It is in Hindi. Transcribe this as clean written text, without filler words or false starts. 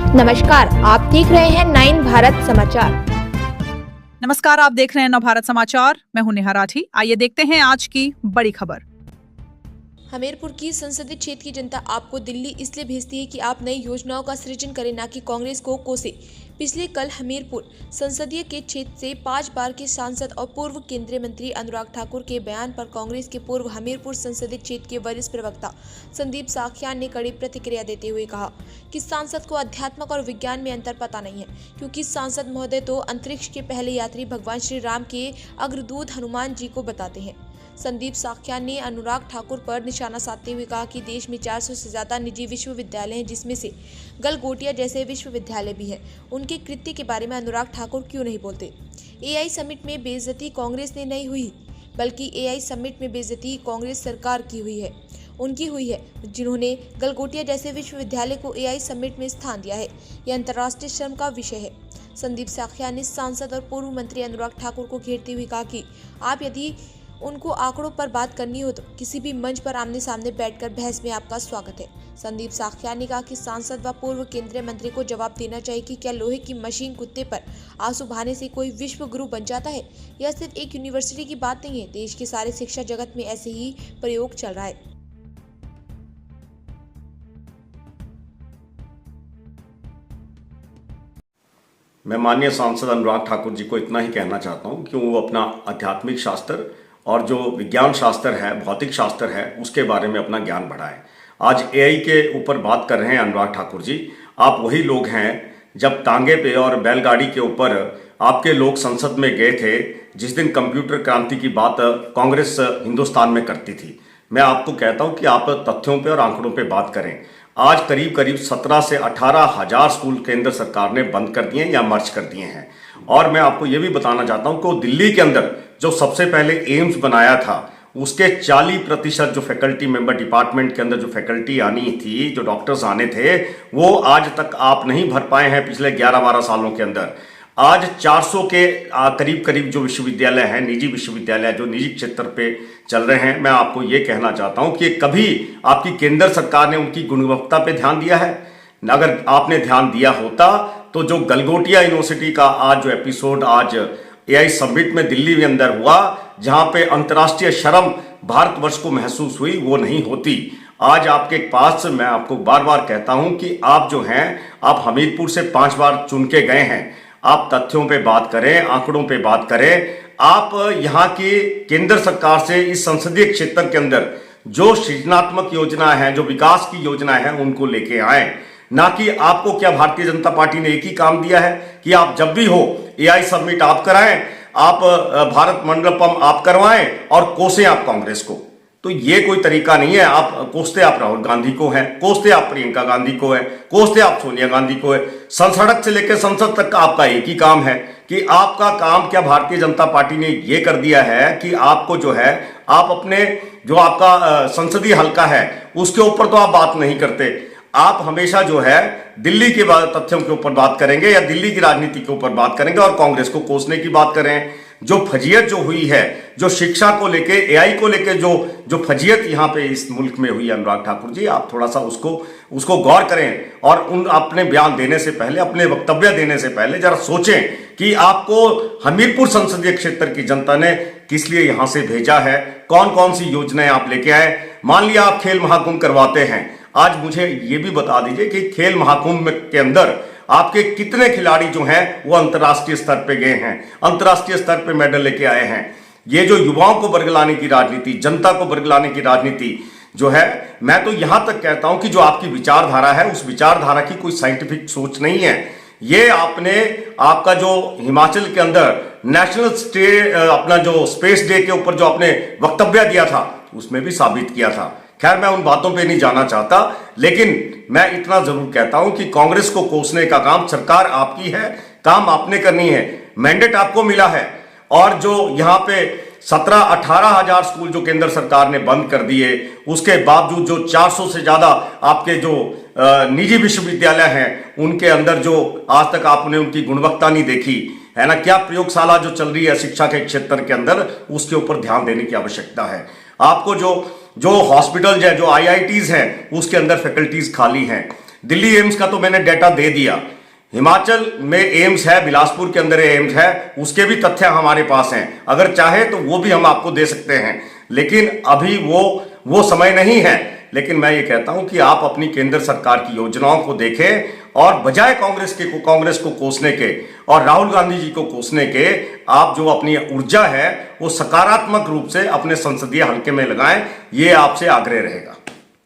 नमस्कार, आप देख रहे हैं 9 भारत समाचार। नमस्कार, आप देख रहे हैं नव भारत समाचार। मैं हूं नेहा राठी। आइए देखते हैं आज की बड़ी खबर। हमीरपुर की संसदीय क्षेत्र की जनता आपको दिल्ली इसलिए भेजती है कि आप नई योजनाओं का सृजन करें, न कि कांग्रेस को कोसे। पिछले कल हमीरपुर संसदीय के क्षेत्र से 5 बार के सांसद और पूर्व केंद्रीय मंत्री अनुराग ठाकुर के बयान पर कांग्रेस के पूर्व हमीरपुर संसदीय क्षेत्र के वरिष्ठ प्रवक्ता संदीप साख्यान ने कड़ी प्रतिक्रिया देते हुए कहा कि सांसद को अध्यात्म और विज्ञान में अंतर पता नहीं है, क्योंकि सांसद महोदय तो अंतरिक्ष के पहले यात्री भगवान श्री राम के अग्रदूत हनुमान जी को बताते हैं। संदीप साख्यान ने अनुराग ठाकुर पर निशाना साधते हुए कहा कि देश में 400 से ज्यादा निजी विश्वविद्यालय हैं, जिसमें से गलगोटिया जैसे विश्वविद्यालय भी है। उनके कृत्य के बारे में अनुराग ठाकुर क्यों नहीं बोलते? एआई समिट में बेइज्जती कांग्रेस ने नहीं हुई, बल्कि एआई समिट में बेइज्जती कांग्रेस सरकार की हुई है, उनकी हुई है, जिन्होंने गलगोटिया जैसे विश्वविद्यालय को एआई समिट में स्थान दिया है। यह अंतर्राष्ट्रीय शर्म का विषय है। संदीप साख्यान ने सांसद और पूर्व मंत्री अनुराग ठाकुर को घेरते हुए कहा कि आप यदि उनको आंकड़ों पर बात करनी हो तो किसी भी मंच पर आमने सामने बैठकर बहस में आपका स्वागत है। संदीप साख्यान ने कहा कि सांसद व पूर्व केंद्रीय मंत्री को जवाब देना चाहिए कि क्या लोहे की मशीन कुत्ते पर आंसू बहाने से कोई विश्व गुरु बन जाता है? यह सिर्फ एक यूनिवर्सिटी की बात नहीं है, देश के सारे शिक्षा जगत में ऐसे ही प्रयोग चल रहा है। मैं माननीय सांसद अनुराग ठाकुर जी को इतना ही कहना चाहता हूं कि वो अपना आध्यात्मिक शास्त्र और जो विज्ञान शास्त्र है, भौतिक शास्त्र है, उसके बारे में अपना ज्ञान बढ़ाएं। आज एआई के ऊपर बात कर रहे हैं अनुराग ठाकुर जी। आप वही लोग हैं जब टांगे पे और बैलगाड़ी के ऊपर आपके लोग संसद में गए थे जिस दिन कंप्यूटर क्रांति की बात कांग्रेस हिंदुस्तान में करती थी। मैं आपको कहता हूं कि आप तथ्यों पे और आंकड़ों पे बात करें। आज करीब करीब 17 से 18 हजार स्कूल केंद्र सरकार ने बंद कर दिए या मर्ज कर दिए हैं। और मैं आपको ये भी बताना चाहता हूं कि दिल्ली के अंदर जो सबसे पहले एम्स बनाया था, उसके 40% जो फैकल्टी मेंबर डिपार्टमेंट के अंदर जो फैकल्टी आनी थी, जो डॉक्टर्स आने थे, वो आज तक आप नहीं भर पाए हैं पिछले 11-12 सालों के अंदर। आज 400 के करीब करीब जो विश्वविद्यालय हैं, निजी विश्वविद्यालय जो निजी क्षेत्र पे चल रहे हैं, मैं आपको ये कहना चाहता हूं कि कभी आपकी केंद्र सरकार ने उनकी गुणवत्ता पे ध्यान दिया है? अगर आपने ध्यान दिया होता तो जो गलगोटिया यूनिवर्सिटी का आज जो एपिसोड आज एआई समिट में दिल्ली में अंदर हुआ, जहां पे अंतर्राष्ट्रीय शर्म भारतवर्ष को महसूस हुई, वो नहीं होती। आज आपके पास मैं आपको बार बार कहता हूं कि आप जो हैं, आप हमीरपुर से 5 बार चुन के गए हैं। आप तथ्यों पे बात करें, आंकड़ों पे बात करें। आप यहाँ की केंद्र सरकार से इस संसदीय क्षेत्र के अंदर जो सृजनात्मक योजना है, जो विकास की योजना है, उनको लेके आए। ना कि आपको क्या भारतीय जनता पार्टी ने एक ही काम दिया है कि आप जब भी हो एआई समिट आप कराएं, आप भारत मंडपम आप करवाएं और कोसें आप कांग्रेस को। तो ये कोई तरीका नहीं है। आप कोसते आप राहुल गांधी को हैं, कोसते आप प्रियंका गांधी को है, कोसते आप सोनिया गांधी को है। सड़क से लेकर संसद तक का आपका एक ही काम है कि आपका काम क्या भारतीय जनता पार्टी ने ये कर दिया है कि आपको जो है, आप अपने जो आपका संसदीय हलका है उसके ऊपर तो आप बात नहीं करते। आप हमेशा जो है दिल्ली के तथ्यों के ऊपर बात करेंगे या दिल्ली की राजनीति के ऊपर बात करेंगे और कांग्रेस को कोसने की बात करें। जो फजीयत जो हुई है, जो शिक्षा को लेके, एआई को लेके जो फजीयत यहाँ पे इस मुल्क में हुई है, अनुराग ठाकुर जी, आप थोड़ा सा उसको गौर करें और उन अपने बयान देने से पहले, अपने वक्तव्य देने से पहले जरा सोचें कि आपको हमीरपुर संसदीय क्षेत्र की जनता ने किस लिए यहाँ से भेजा है, कौन कौन सी योजनाएं आप लेके आए। मान लिया आप खेल महाकुंभ करवाते हैं, आज मुझे ये भी बता दीजिए कि खेल महाकुंभ के अंदर आपके कितने खिलाड़ी जो हैं वो अंतर्राष्ट्रीय स्तर पे गए हैं, अंतर्राष्ट्रीय स्तर पे मेडल लेके आए हैं। ये जो युवाओं को बरगलाने की राजनीति, जनता को बरगलाने की राजनीति जो है, मैं तो यहां तक कहता हूं कि जो आपकी विचारधारा है, उस विचारधारा की कोई साइंटिफिक सोच नहीं है। ये आपका जो हिमाचल के अंदर नेशनल अपना जो स्पेस डे के ऊपर जो आपने वक्तव्य दिया था, उसमें भी साबित किया था। खैर, मैं उन बातों पे नहीं जाना चाहता, लेकिन मैं इतना जरूर कहता हूं कि कांग्रेस को कोसने का काम सरकार आपकी है, काम आपने करनी है, मैंडेट आपको मिला है। और जो यहाँ पे 17-18 हजार स्कूल जो केंद्र सरकार ने बंद कर दिए, उसके बावजूद जो 400 से ज्यादा आपके जो निजी विश्वविद्यालय हैं, उनके अंदर जो आज तक आपने उनकी गुणवत्ता नहीं देखी है ना, क्या प्रयोगशाला जो चल रही है शिक्षा के क्षेत्र के अंदर, उसके ऊपर ध्यान देने की आवश्यकता है। आपको जो हॉस्पिटल है, जो आईआईटीज हैं, उसके अंदर फैकल्टीज खाली हैं। दिल्ली एम्स का तो मैंने डेटा दे दिया, हिमाचल में एम्स है, बिलासपुर के अंदर एम्स है, उसके भी तथ्य हमारे पास हैं। अगर चाहे तो वो भी हम आपको दे सकते हैं, लेकिन अभी वो समय नहीं है। लेकिन मैं ये कहता हूं कि आप अपनी केंद्र सरकार की योजनाओं को देखें और बजाय कांग्रेस को कोसने के और राहुल गांधी जी को कोसने के, आप जो अपनी ऊर्जा है वो सकारात्मक रूप से अपने संसदीय हलके में लगाएं, ये आपसे आग्रह रहेगा।